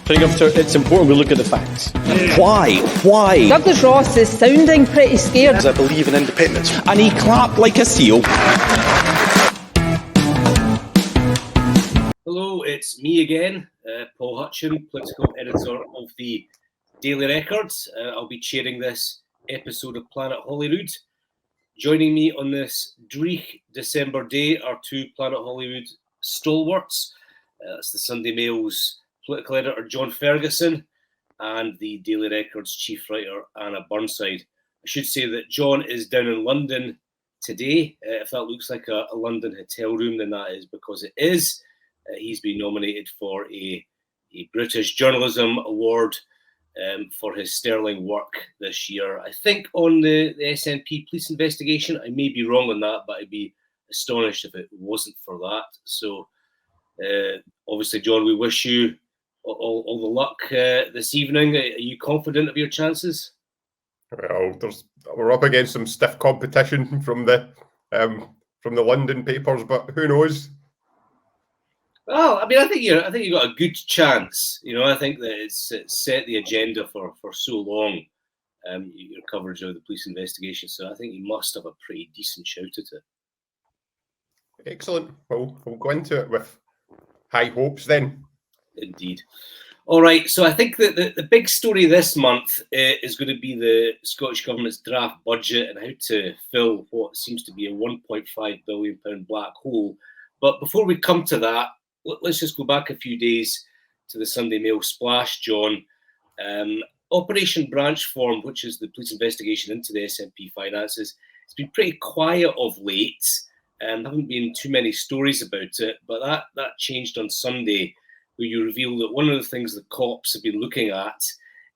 Prime Minister, it's important we look at the facts. Why? Why? Douglas Ross is sounding pretty scared. I believe in independence. And he clapped like a seal. Hello, it's me again, Paul Hutcheon, political editor of the Daily Record. I'll be chairing this episode of Planet Holyrood. Joining me on this dreich December day are two Planet Holyrood stalwarts. That's the Sunday Mail's political editor John Ferguson and the Daily Record's chief writer Anna Burnside. I should say that John is down in London today. If that looks like a London hotel room, then that is because it is. He's been nominated for a British Journalism Award for his sterling work this year. I think on the SNP police investigation. I may be wrong on that, but I'd be astonished if it wasn't for that. So obviously, John, we wish you all the luck this evening. Are you confident of your chances? Well, we're up against some stiff competition from the London papers, but who knows? Well, I mean, I think you got a good chance. You know, I think that it's set the agenda for so long. Your coverage of the police investigation, so I think you must have a pretty decent shout at it. Excellent. Well, we'll go into it with high hopes then. Indeed. All right, so I think that the big story this month is going to be the Scottish Government's draft budget and how to fill what seems to be a £1.5 billion black hole. But before we come to that, let's just go back a few days to the Sunday Mail splash, John. Operation Branchform, which is the police investigation into the SNP finances, it's been pretty quiet of late. Haven't been too many stories about it, but that changed on Sunday, where you reveal that one of the things the cops have been looking at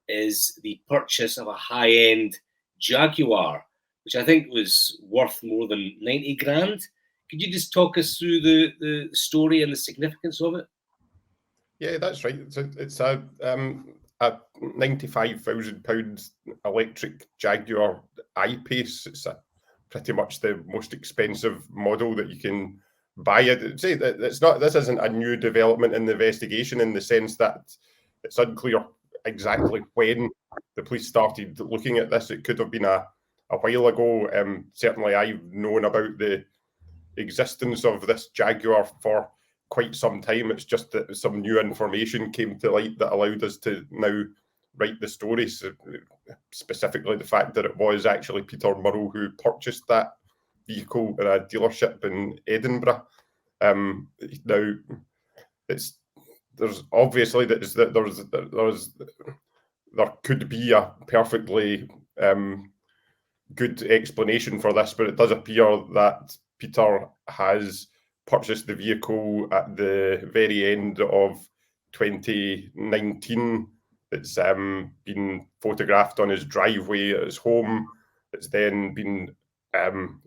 is the purchase of a high-end Jaguar, which I think was worth more than 90 grand. Could you just talk us through the story and the significance of it? Yeah, that's right. It's a £95,000 electric Jaguar I-Pace. It's pretty much the most expensive model that you can buy it. Say that this isn't a new development in the investigation, in the sense that it's unclear exactly when the police started looking at this. It could have been a while ago. Certainly, I've known about the existence of this Jaguar for quite some time. It's just that some new information came to light that allowed us to now write the story. So specifically, the fact that it was actually Peter Murrow who purchased that vehicle in a dealership in Edinburgh. Now, there's obviously there could be a perfectly good explanation for this, but it does appear that Peter has purchased the vehicle at the very end of 2019. It's been photographed on his driveway at his home. It's then been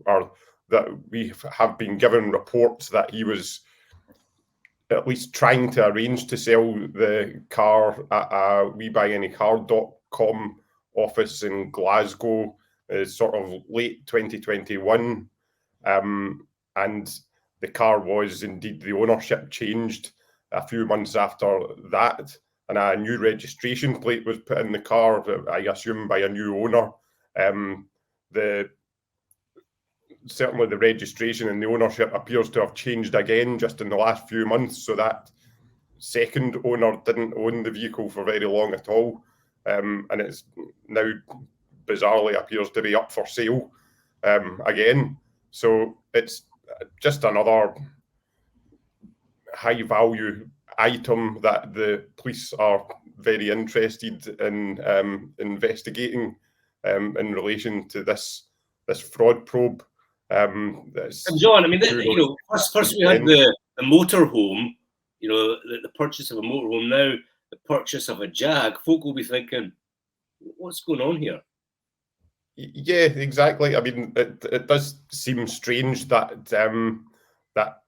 or that we have been given reports that he was at least trying to arrange to sell the car at a WeBuyAnyCar.com office in Glasgow, sort of late 2021. And the car was indeed, the ownership changed a few months after that, and a new registration plate was put in the car, I assume by a new owner. Certainly the registration and the ownership appears to have changed again just in the last few months, so that second owner didn't own the vehicle for very long at all, and it's now bizarrely appears to be up for sale again. So it's just another high value item that the police are very interested in investigating in relation to this fraud probe. And John, I mean, first we had the motorhome, the purchase of a motorhome. Now the purchase of a Jag. Folk will be thinking, what's going on here? Yeah, exactly. I mean, it does seem strange that that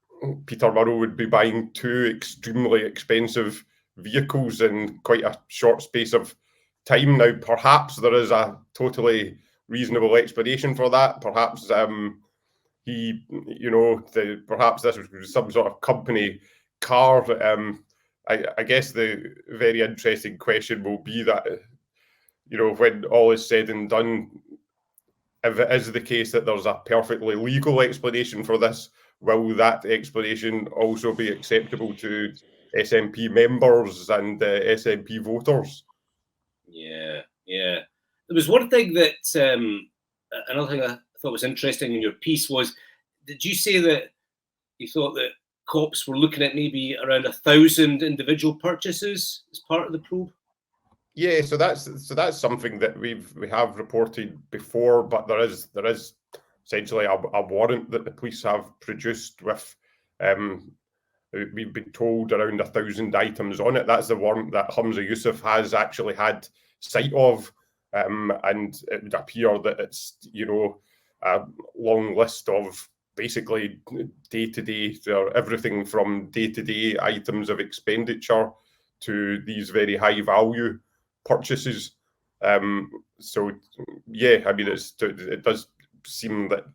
Peter Murrow would be buying two extremely expensive vehicles in quite a short space of time. Now, perhaps there is a totally reasonable explanation for that. Perhaps perhaps this was some sort of company car, I guess the very interesting question will be that, when all is said and done, if it is the case that there's a perfectly legal explanation for this, will that explanation also be acceptable to SNP members and SNP voters? Yeah. There was one thing that, another thing I thought was interesting in your piece was, did you say that you thought that cops were looking at maybe around 1,000 individual purchases as part of the probe? Yeah, so that's something that we have reported before, but there is essentially a warrant that the police have produced with, we've been told, around 1,000 items on it. That's the warrant that Humza Yousaf has actually had sight of, and it would appear that it's a long list of basically day-to-day, everything from day-to-day items of expenditure to these very high-value purchases. So yeah, I mean, it does seem that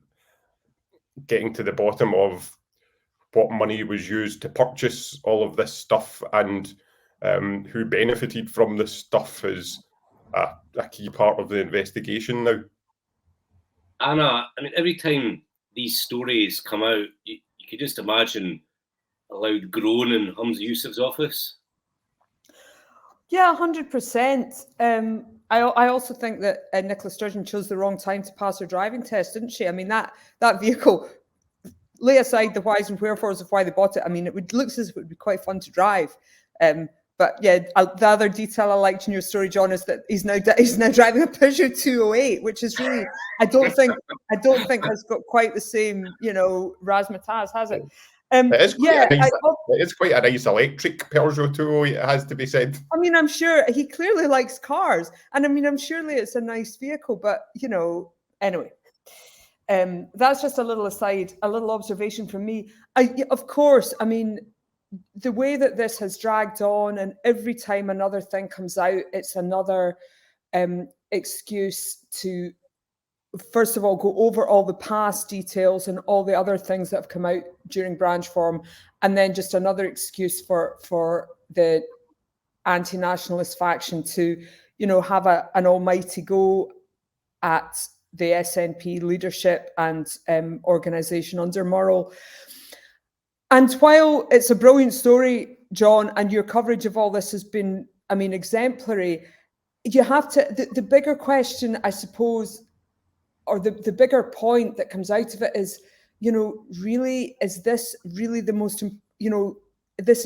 getting to the bottom of what money was used to purchase all of this stuff and who benefited from this stuff is a key part of the investigation now. Anna, I mean, every time these stories come out, you could just imagine a loud groan in Humza Yousaf's office. Yeah, 100%. I also think that Nicola Sturgeon chose the wrong time to pass her driving test, didn't she? I mean, that vehicle, lay aside the whys and wherefores of why they bought it. I mean, looks as if it would be quite fun to drive. But yeah, the other detail I liked in your story, John, is that he's now driving a Peugeot 208, which is really I don't think has got quite the same razzmatazz, has it? It is quite a nice electric Peugeot 208, it has to be said. I mean, I'm sure he clearly likes cars, and I mean, I'm surely it's a nice vehicle, but anyway. That's just a little aside, a little observation from me. Of course, I mean, the way that this has dragged on, and every time another thing comes out, it's another excuse to, first of all, go over all the past details and all the other things that have come out during Branchform, and then just another excuse for the anti-nationalist faction to, have an almighty go at the SNP leadership and organisation under Murrell. And while it's a brilliant story, John, and your coverage of all this has been, I mean, exemplary, you have to, the bigger question, I suppose, or the bigger point that comes out of it is, really, is this really the most, this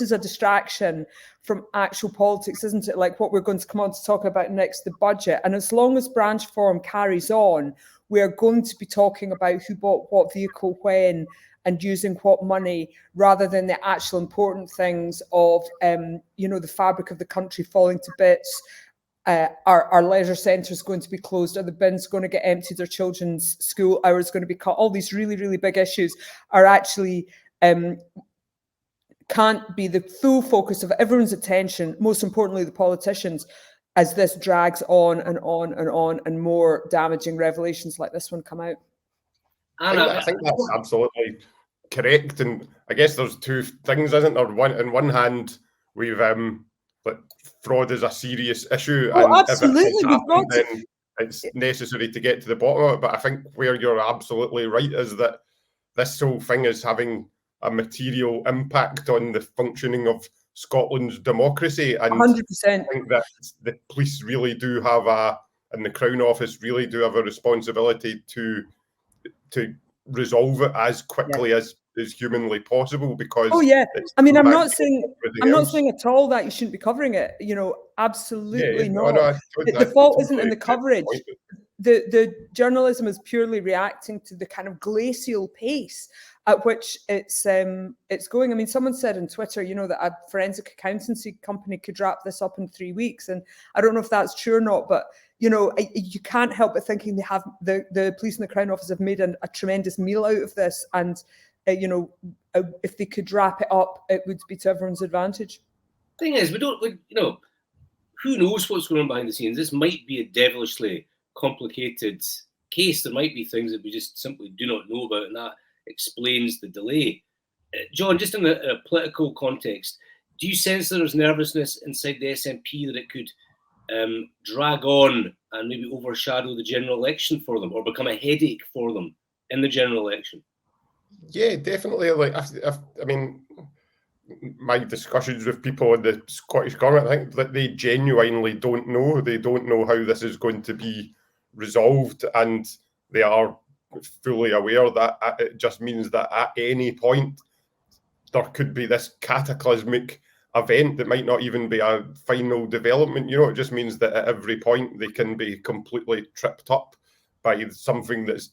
is a distraction from actual politics, isn't it? Like what we're going to come on to talk about next, the budget. And as long as Branchform carries on, we are going to be talking about who bought what vehicle when and using what money, rather than the actual important things of, the fabric of the country falling to bits. Our leisure centres going to be closed? Are the bins going to get emptied? Are children's school hours going to be cut? All these really, really big issues are actually can't be the full focus of everyone's attention, most importantly the politicians, as this drags on and on and on and more damaging revelations like this one come out. I think that's absolutely correct, and I guess there's two things, isn't there? On one hand, we've fraud is a serious issue, and absolutely, if it happens, then it's necessary to get to the bottom of it. But I think where you're absolutely right is that this whole thing is having a material impact on the functioning of Scotland's democracy, and 100%. I think that the police really do have and the Crown Office really do have a responsibility to resolve it as quickly as is humanly possible, because I mean, I'm not saying at all that you shouldn't be covering it, absolutely not. The fault isn't in the coverage. The journalism is purely reacting to the kind of glacial pace at which it's going. I mean, someone said on Twitter, that a forensic accountancy company could wrap this up in 3 weeks, and I don't know if that's true or not, but you can't help but thinking they have the police and the Crown Office have made a tremendous meal out of this, and if they could wrap it up, it would be to everyone's advantage. Thing is, who knows what's going on behind the scenes? This might be a devilishly complicated case. There might be things that we just simply do not know about, and that explains the delay. John, just in a political context, Do you sense that there's nervousness inside the SNP that it could drag on and maybe overshadow the general election for them, or become a headache for them in the general election? Yeah, definitely. Like, I mean, my discussions with people in the Scottish government, I think that they genuinely don't know. They don't know how this is going to be resolved, and they are fully aware that it just means that at any point there could be this cataclysmic event that might not even be a final development. You know, it just means that at every point they can be completely tripped up by something that's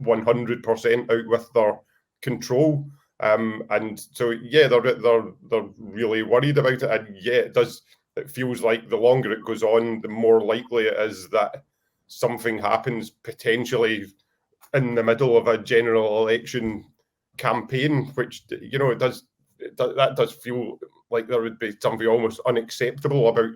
100% out with their control. And so, yeah, they're really worried about it. And yeah, it feels like the longer it goes on, the more likely it is that something happens potentially in the middle of a general election campaign, which, you know, that does feel like there would be something almost unacceptable about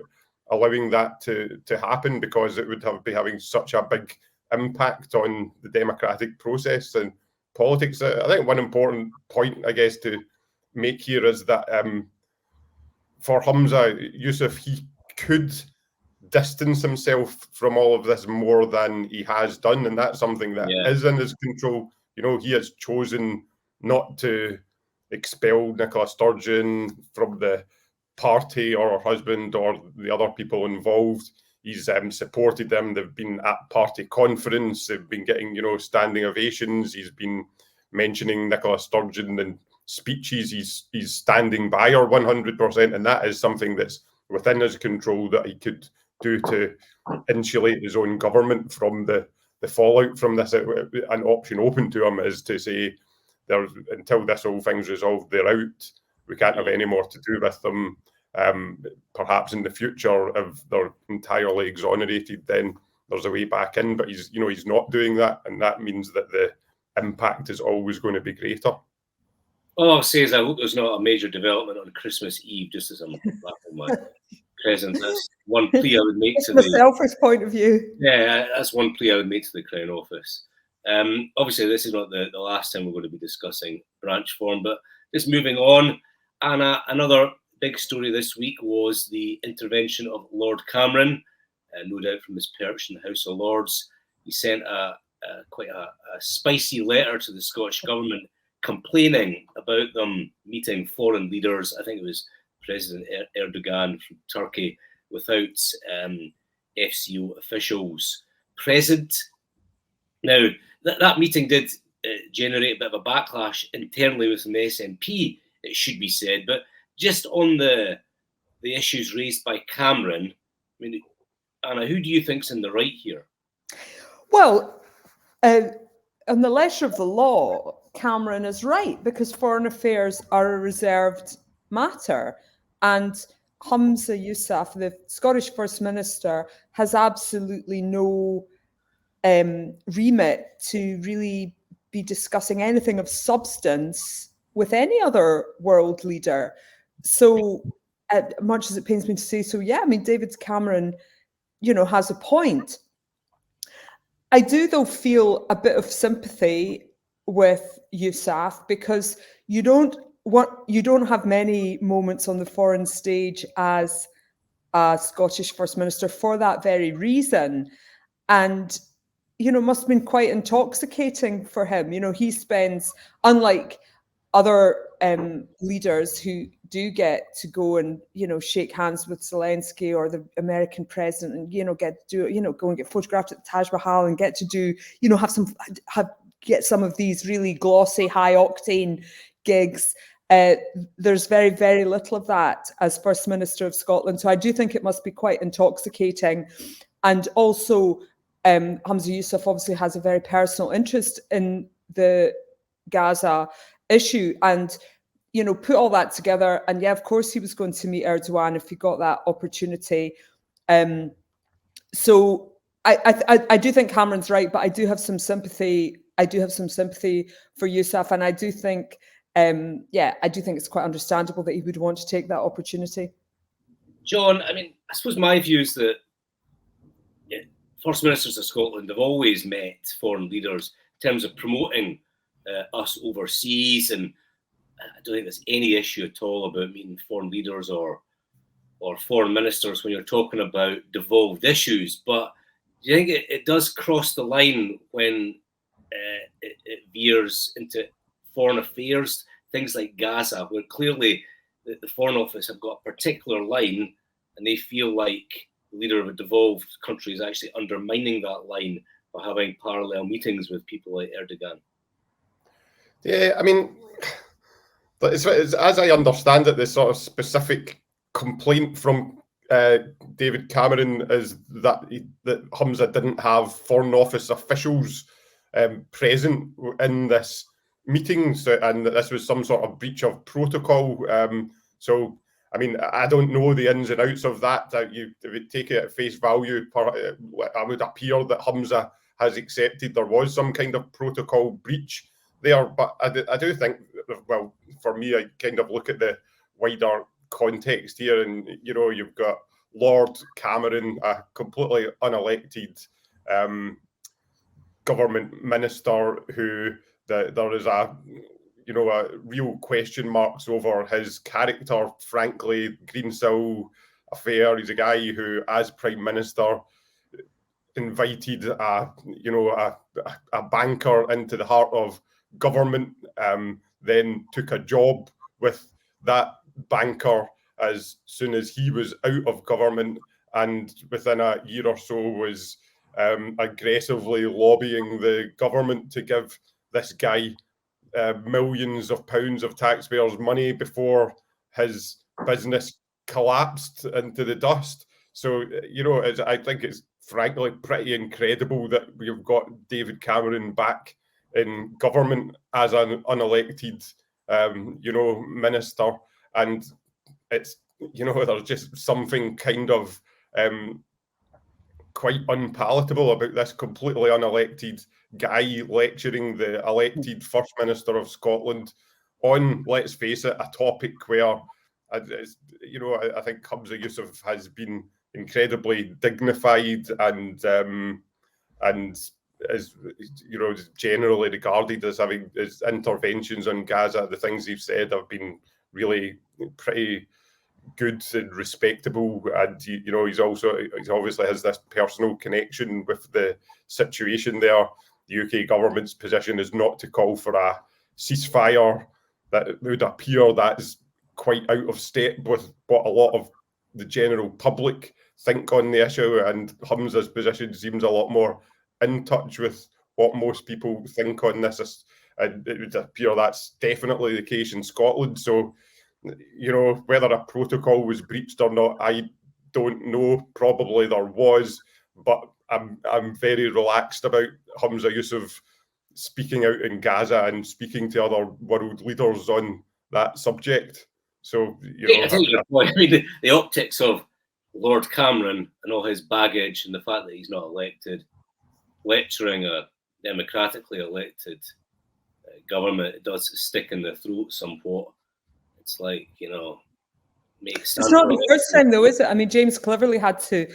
allowing that to happen, because it would be having such a big impact on the democratic process and politics. I think one important point, I guess, to make here is that for Humza Yousaf, he could distance himself from all of this more than he has done, and that's something that is in his control. You know, he has chosen not to expel Nicola Sturgeon from the party, or her husband, or the other people involved. He's supported them. They've been at party conference. They've been getting, you know, standing ovations. He's been mentioning Nicola Sturgeon in speeches. He's standing by her 100%, and that is something that's within his control that he could do to insulate his own government from the fallout from this. An option open to him is to say, until this whole thing's resolved, they're out. We can't have any more to do with them. Perhaps in the future, if they're entirely exonerated, then there's a way back in. But he's not doing that, and that means that the impact is always going to be greater. All I'll say is I hope there's not a major development on Christmas Eve, just as I'm wrapping my present. That's one plea I would make to the selfish point of view. Yeah, that's one plea I would make to the Crown Office. Obviously, this is not the last time we're going to be discussing Branchform, but just moving on, Anna, another big story this week was the intervention of Lord Cameron, no doubt from his perch in the House of Lords. He sent quite a spicy letter to the Scottish Government complaining about them meeting foreign leaders. I think it was President Erdogan from Turkey, without FCO officials present. Now, that meeting did generate a bit of a backlash internally within the SNP, it should be said. But just on the issues raised by Cameron, I mean, Anna, who do you think's in the right here? Well, on the letter of the law, Cameron is right, because foreign affairs are a reserved matter. And Humza Yousaf, the Scottish First Minister, has absolutely no remit to really be discussing anything of substance with any other world leader. So, much as it pains me to say so, yeah, I mean, David Cameron, you know, has a point. I do, though, feel a bit of sympathy with Yousaf, because you don't have many moments on the foreign stage as a Scottish First Minister for that very reason. And, you know, it must have been quite intoxicating for him. You know, he spends, unlike other leaders who do get to go and, you know, shake hands with Zelensky or the American president, and, you know, go and get photographed at the Taj Mahal, and get to do, you know, get some of these really glossy, high octane gigs. There's very, very little of that as First Minister of Scotland. So I do think it must be quite intoxicating. And also, Humza Yousaf obviously has a very personal interest in the Gaza issue, and, you know, put all that together. And yeah, of course, he was going to meet Erdogan if he got that opportunity. So I do think Cameron's right, but I do have some sympathy. I do have some sympathy for Yousaf, and I do think, I do think it's quite understandable that he would want to take that opportunity. John, I mean, I suppose my view is that First Ministers of Scotland have always met foreign leaders in terms of promoting us overseas, and I don't think there's any issue at all about meeting foreign leaders or foreign ministers when you're talking about devolved issues. But do you think it does cross the line when it veers into foreign affairs, things like Gaza, where clearly the Foreign Office have got a particular line and they feel like the leader of a devolved country is actually undermining that line by having parallel meetings with people like Erdogan? Yeah, I mean, but as I understand it, the sort of specific complaint from David Cameron is that that Humza didn't have Foreign Office officials present in this meeting, and that this was some sort of breach of protocol. So, I mean, I don't know the ins and outs of that. If you take it at face value, it would appear that Humza has accepted there was some kind of protocol breach there. But I do think, well, for me, I kind of look at the wider context here, and you've got Lord Cameron, a completely unelected government minister, who there is a real question marks over his character. Frankly, Greensill affair. He's a guy who, as Prime Minister, invited a banker into the heart of government, then took a job with that banker as soon as he was out of government, and within a year or so was aggressively lobbying the government to give this guy millions of pounds of taxpayers' money before his business collapsed into the dust. So, I think it's frankly pretty incredible that we've got David Cameron back in government as an unelected, minister. And it's, there's just something kind of quite unpalatable about this completely unelected guy lecturing the elected First Minister of Scotland on, let's face it, a topic where, I think Humza Yousaf has been incredibly dignified and is, generally regarded as having his interventions on Gaza. The things he's said have been really pretty good and respectable, and he obviously has this personal connection with the situation there. The UK government's position is not to call for a ceasefire. That it would appear that is quite out of step with what a lot of the general public think on the issue, and Humza's position seems a lot more in touch with what most people think on this, and it would appear that's definitely the case in Scotland. So, whether a protocol was breached or not, I don't know. Probably there was, but I'm very relaxed about Humza Yousaf speaking out in Gaza and speaking to other world leaders on that subject. So, I think your point. I mean, the optics of Lord Cameron and all his baggage, and the fact that he's not elected, lecturing a democratically elected government, it does stick in the throat somewhat. It's like, makes sense. It's not the first time, though, is it? I mean, James Cleverly had to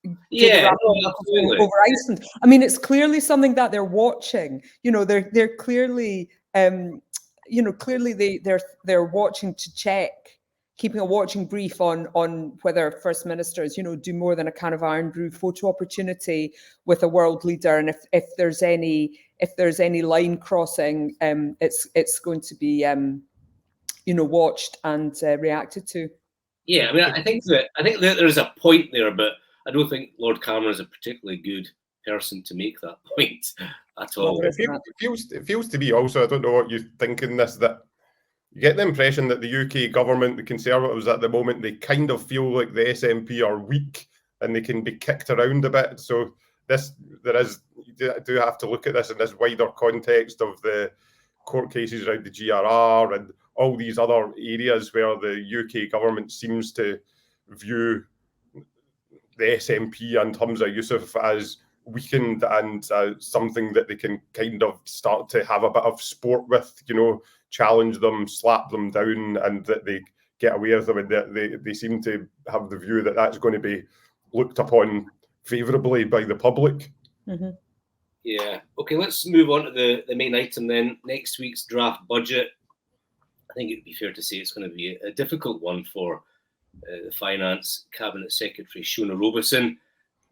over Iceland. I mean, it's clearly something that they're watching. They're clearly, clearly they're watching to check, keeping a watching brief on whether First Ministers, do more than a kind of Iron Brew photo opportunity with a world leader, and if there's any line crossing, it's going to be watched and reacted to. Yeah, I mean, I think that there's a point there, but I don't think Lord Cameron is a particularly good person to make that point at all. It feels to me also, I don't know what you think in this, that you get the impression that the UK government, the Conservatives at the moment, they kind of feel like the SNP are weak and they can be kicked around a bit. So you do have to look at this in this wider context of the court cases around the GRR and all these other areas where the UK government seems to view the SNP and Humza Yousaf as weakened and something that they can kind of start to have a bit of sport with, challenge them, slap them down, and that they get away with them. And they seem to have the view that that's going to be looked upon favourably by the public. Mm-hmm. Yeah. Okay, let's move on to the main item then. Next week's draft budget. I think it'd be fair to say it's going to be a difficult one for the Finance Cabinet Secretary, Shona Robertson.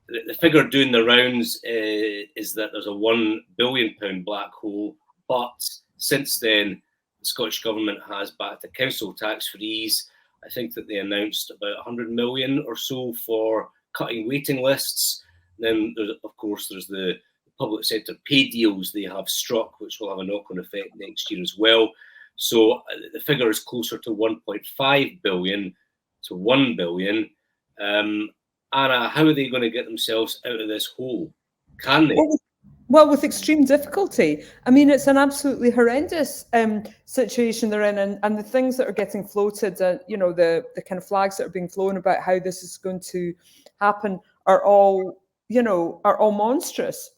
The figure doing the rounds is that there's a £1 billion black hole, but since then, the Scottish Government has backed a council tax freeze. I think that they announced about 100 million or so for cutting waiting lists. Then, of course, there's the public sector pay deals they have struck, which will have a knock-on effect next year as well. So the figure is closer to 1.5 billion to 1 billion. Anna, how are they going to get themselves out of this hole? Can they? Well, with extreme difficulty. I mean, it's an absolutely horrendous situation they're in, and the things that are getting floated, you know, the kind of flags that are being flown about how this is going to happen are all, you know, are all monstrous.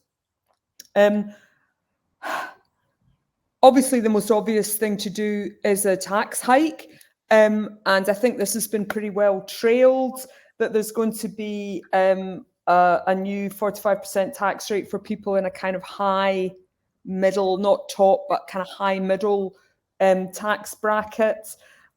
Obviously, the most obvious thing to do is a tax hike, and I think this has been pretty well trailed, that there's going to be a new 45% tax rate for people in a kind of high middle, not top, but kind of high middle tax bracket.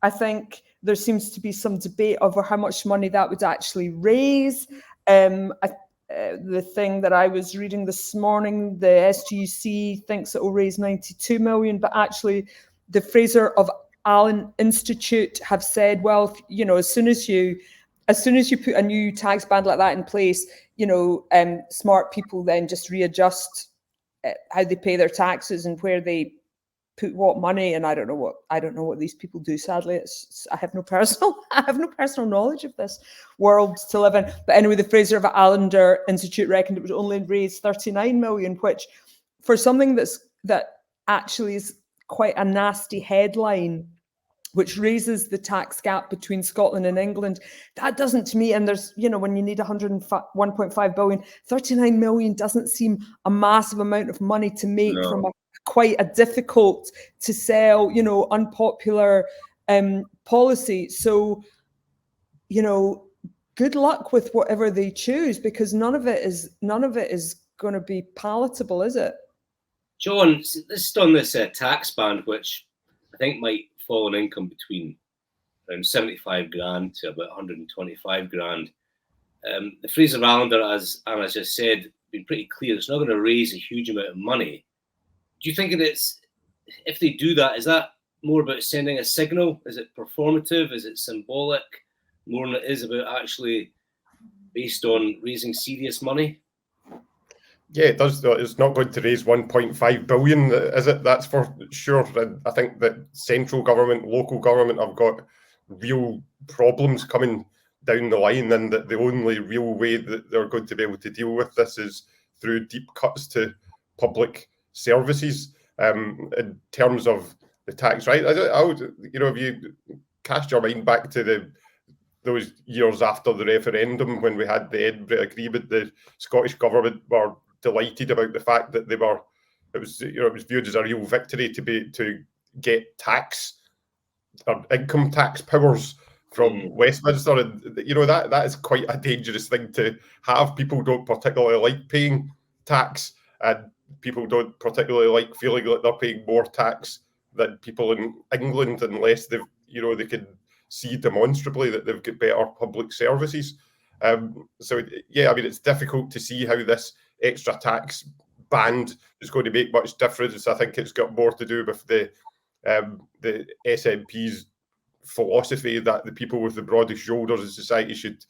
I think there seems to be some debate over how much money that would actually raise. The thing that I was reading this morning, the SGC thinks it will raise 92 million, but actually the Fraser of Allen Institute have said, well, you know, as soon as you put a new tax band like that in place, you know, smart people then just readjust how they pay their taxes and where they put what money. And I don't know what these people do. Sadly, I have no personal knowledge of this world to live in. But anyway, the Fraser of Allen Institute reckoned it would only raise 39 million, which for something that actually is quite a nasty headline, which raises the tax gap between Scotland and England. That doesn't, to me, and there's, you know, when you need 1.5 billion, 39 million doesn't seem a massive amount of money to make from quite a difficult to sell, you know, unpopular policy. So, you know, good luck with whatever they choose, because none of it is going to be palatable, is it? John, just on this tax band, which I think might fall in income between around 75 grand to about 125 grand. The Fraser Islander, as Anna just said, been pretty clear, it's not going to raise a huge amount of money. Do you think if they do that, is that more about sending a signal? Is it performative? Is it symbolic? More than it is about actually based on raising serious money? Yeah, it does. It's not going to raise 1.5 billion, is it? That's for sure. And I think that central government, local government have got real problems coming down the line, and that the only real way that they're going to be able to deal with this is through deep cuts to public services. In terms of the tax, right? I would, you know, if you cast your mind back to those years after the referendum when we had the Edinburgh Agreement, the Scottish government were delighted about the fact that it was viewed as a real victory to get tax or income tax powers from Westminster, and you know that is quite a dangerous thing to have. People don't particularly like paying tax, and people don't particularly like feeling like they're paying more tax than people in England unless they can see demonstrably that they've got better public services. So yeah, I mean, it's difficult to see how this extra tax band is going to make much difference. I think it's got more to do with the SNP's philosophy that the people with the broadest shoulders in society should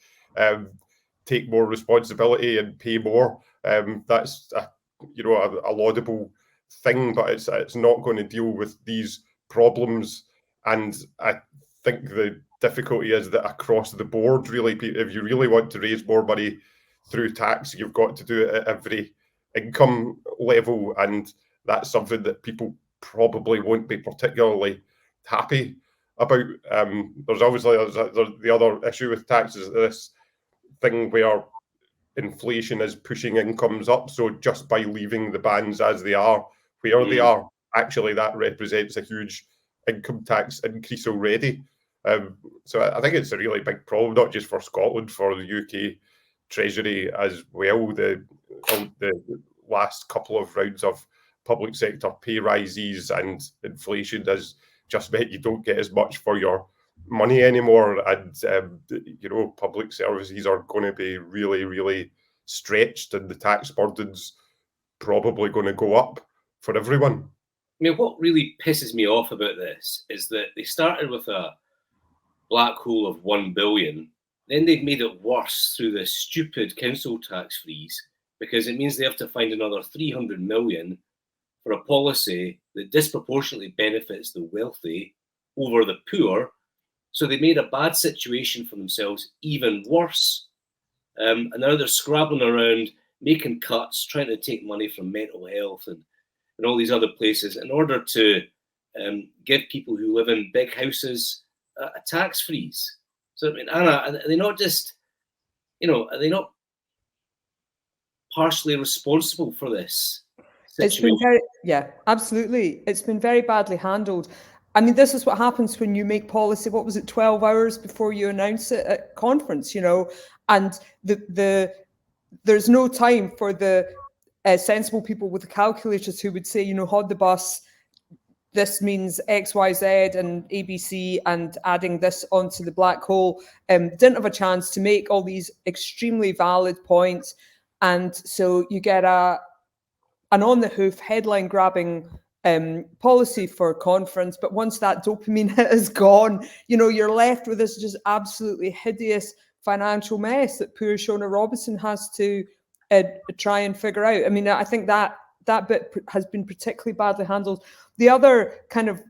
take more responsibility and pay more. That's a laudable thing, but it's not going to deal with these problems. And I think the difficulty is that across the board, really, if you really want to raise more money through tax, you've got to do it at every income level, and that's something that people probably won't be particularly happy about. There's obviously the other issue with tax is this thing where inflation is pushing incomes up. So just by leaving the bands as they are, where they are, actually that represents a huge income tax increase already. So I think it's a really big problem, not just for Scotland, for the UK Treasury as well. The last couple of rounds of public sector pay rises and inflation has just meant you don't get as much for your money anymore, and public services are going to be really, really stretched, and the tax burden's probably going to go up for everyone. I mean, what really pisses me off about this is that they started with a black hole of 1 billion, then they've made it worse through this stupid council tax freeze, because it means they have to find another 300 million for a policy that disproportionately benefits the wealthy over the poor. So they made a bad situation for themselves even worse. And now they're scrabbling around, making cuts, trying to take money from mental health and all these other places in order to give people who live in big houses a tax freeze. So, I mean, Anna, are they not just, are they not partially responsible for this situation? Absolutely. It's been very badly handled. I mean, this is what happens when you make policy. What was it, 12 hours before you announce it at conference, and there's no time for the sensible people with the calculators who would say, hold the bus, this means X, Y, Z and ABC, and adding this onto the black hole. Didn't have a chance to make all these extremely valid points. And so you get an on-the-hoof, headline-grabbing policy for conference. But once that dopamine hit is gone, you're left with this just absolutely hideous financial mess that poor Shona Robinson has to try and figure out. I mean, I think that bit has been particularly badly handled. The other kind of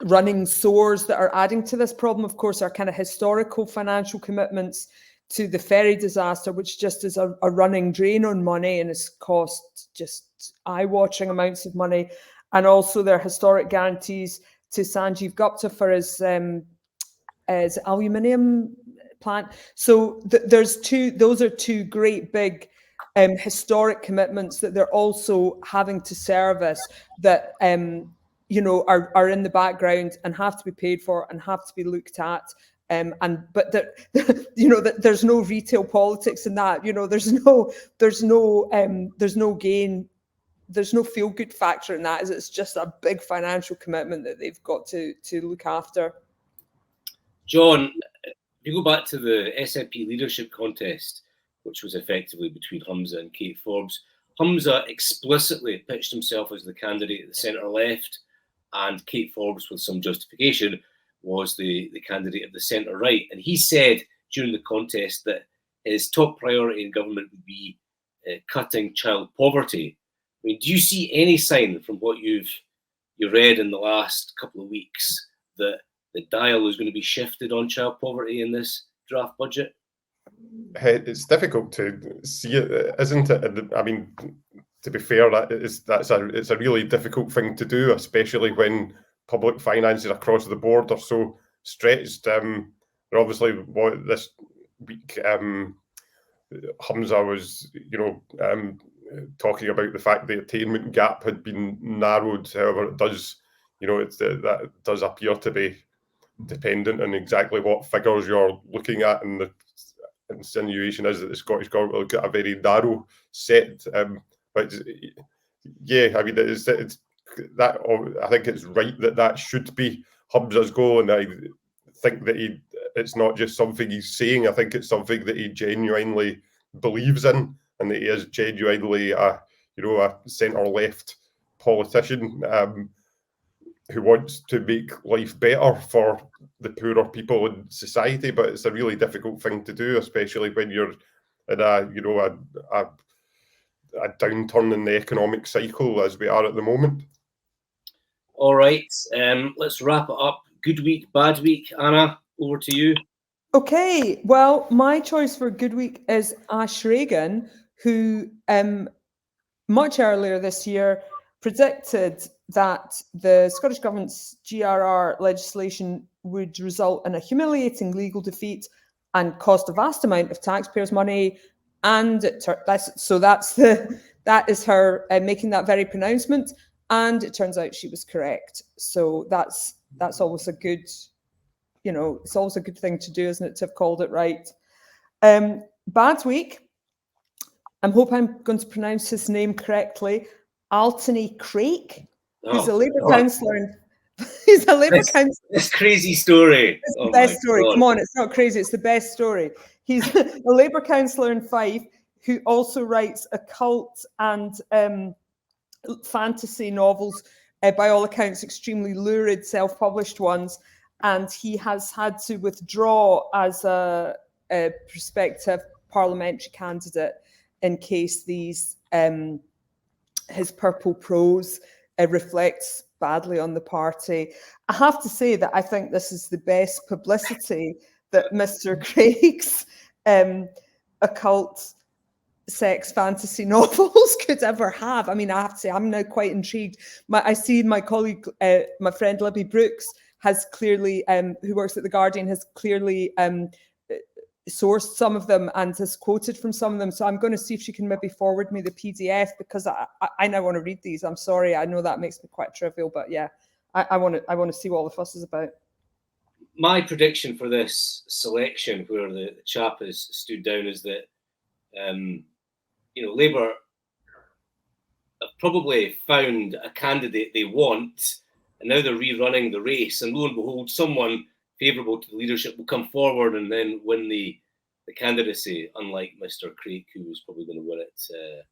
running sores that are adding to this problem, of course, are kind of historical financial commitments to the ferry disaster, which just is a running drain on money and has cost just eye-watching amounts of money. And also their historic guarantees to Sanjeev Gupta for his aluminium plant. So those are two great big historic commitments that they're also having to service that are in the background and have to be paid for and have to be looked at. But there's no retail politics in that. There's no gain. There's no feel good factor in that. It's just a big financial commitment that they've got to look after. John, if you go back to the SNP leadership contest, which was effectively between Humza and Kate Forbes, Humza explicitly pitched himself as the candidate at the centre left, and Kate Forbes, with some justification, was the candidate of the centre right. And he said during the contest that his top priority in government would be cutting child poverty. I mean, do you see any sign from what you read in the last couple of weeks that the dial is going to be shifted on child poverty in this draft budget? It's difficult to see it, isn't it? I mean, to be fair, it's a really difficult thing to do, especially when public finances across the board are so stretched. Obviously, this week, Humza was, talking about the fact the attainment gap had been narrowed. However, it does, that does appear to be dependent on exactly what figures you're looking at, and the insinuation is that the Scottish Government will get a very narrow set. But yeah, I mean, it's that. I think it's right that should be Humza's goal, and I think that it's not just something he's saying. I think it's something that he genuinely believes in, and that he is genuinely a centre-left politician who wants to make life better for the poorer people in society. But it's a really difficult thing to do, especially when you're in a downturn in the economic cycle as we are at the moment. All right, let's wrap it up. Good week, bad week. Anna, over to you. Okay, well, my choice for good week is Ash Regan, who much earlier this year predicted that the Scottish Government's GRR legislation would result in a humiliating legal defeat and cost a vast amount of taxpayers' money. And that is her making that very pronouncement. And it turns out she was correct. So that's always a good, it's always a good thing to do, isn't it, to have called it right. Bad week. I hope I'm going to pronounce his name correctly. Altony Craik, who's a Labour councillor He's a Labour councillor. This crazy story. It's the best story. Come on, it's not crazy. It's the best story. He's a Labour councillor in Fife who also writes occult and fantasy novels, by all accounts, extremely lurid, self-published ones. And he has had to withdraw as a prospective parliamentary candidate in case these his purple prose reflects badly on the party. I have to say that I think this is the best publicity that Mr. Craig's occult sex fantasy novels could ever have. I mean, I have to say, I'm now quite intrigued. I see my colleague, my friend Libby Brooks, has clearly, who works at The Guardian, has clearly sourced some of them and has quoted from some of them. So I'm going to see if she can maybe forward me the PDF, because I now want to read these. I'm sorry, I know that makes me quite trivial, but yeah, I want to see what all the fuss is about. My prediction for this selection, where the chap has stood down, is that Labour have probably found a candidate they want, and now they're rerunning the race, and lo and behold, someone favourable to the leadership will come forward and then win the candidacy, unlike Mr. Craig, who was probably going to win it at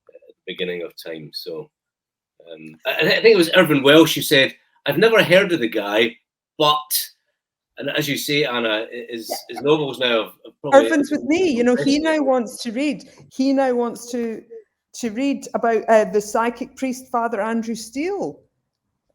the beginning of time. So I think it was Irvin Welsh who said, "I've never heard of the guy, but," and as you say, Anna, his novels now have probably... Irvin's with me. He now wants to read. He now wants to read about the psychic priest, Father Andrew Steele.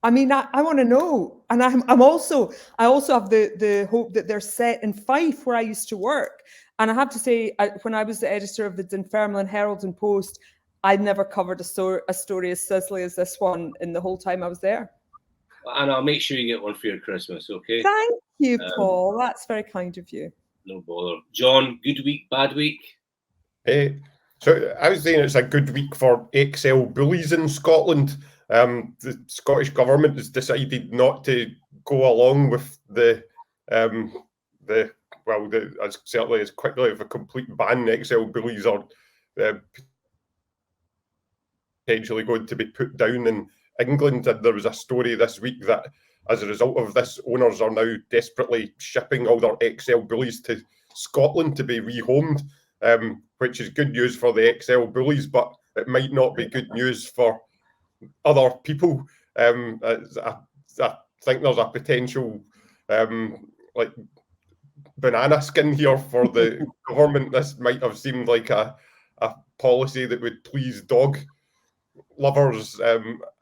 I mean, I want to know, and I also have the hope that they're set in Fife, where I used to work. And I have to say, when I was the editor of the Dunfermline Herald and Post, I'd never covered a story as sizzly as this one in the whole time I was there. And I'll make sure you get one for your Christmas, okay? Thank you, Paul. That's very kind of you. No bother. John, good week, bad week? So I was saying it's a good week for XL bullies in Scotland. The Scottish government has decided not to go along with certainly as quickly of a complete ban. XL bullies are potentially going to be put down in England, and there was a story this week that as a result of this, owners are now desperately shipping all their XL bullies to Scotland to be rehomed, which is good news for the XL bullies, but it might not be good news for other people. I think there's a potential banana skin here for the government. This might have seemed like a policy that would please dog lovers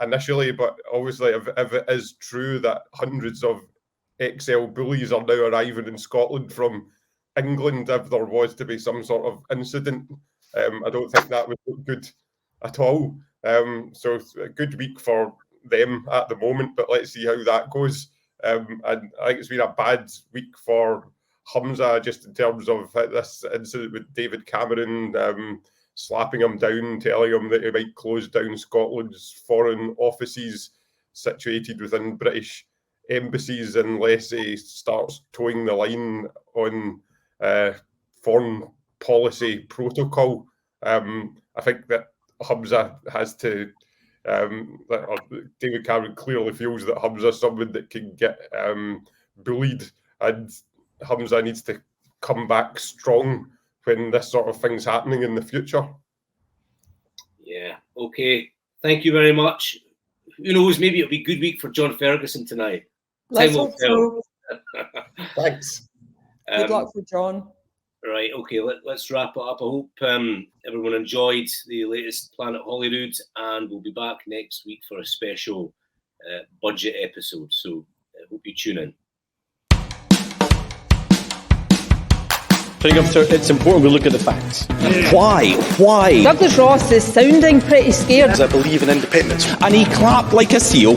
initially, but obviously if it is true that hundreds of XL bullies are now arriving in Scotland from England, if there was to be some sort of incident, I don't think that would look good at all. So it's a good week for them at the moment, but let's see how that goes. And I think it's been a bad week for Humza, just in terms of this incident with David Cameron, slapping him down, telling him that he might close down Scotland's foreign offices situated within British embassies unless he starts towing the line on foreign policy protocol. I think that Humza has to, David Cameron clearly feels that Humza is someone that can get bullied, and Humza needs to come back strong when this sort of thing's happening in the future. Yeah, okay. Thank you very much. Who knows, maybe it'll be a good week for John Ferguson tonight. Let's hope so. Thanks. Good luck for John. Right, okay, let's wrap it up. I hope everyone enjoyed the latest Planet Holyrood, and we'll be back next week for a special budget episode. So I hope you tune in. It's important we look at the facts. Why? Douglas Ross is sounding pretty scared. I believe in independence. And he clapped like a seal.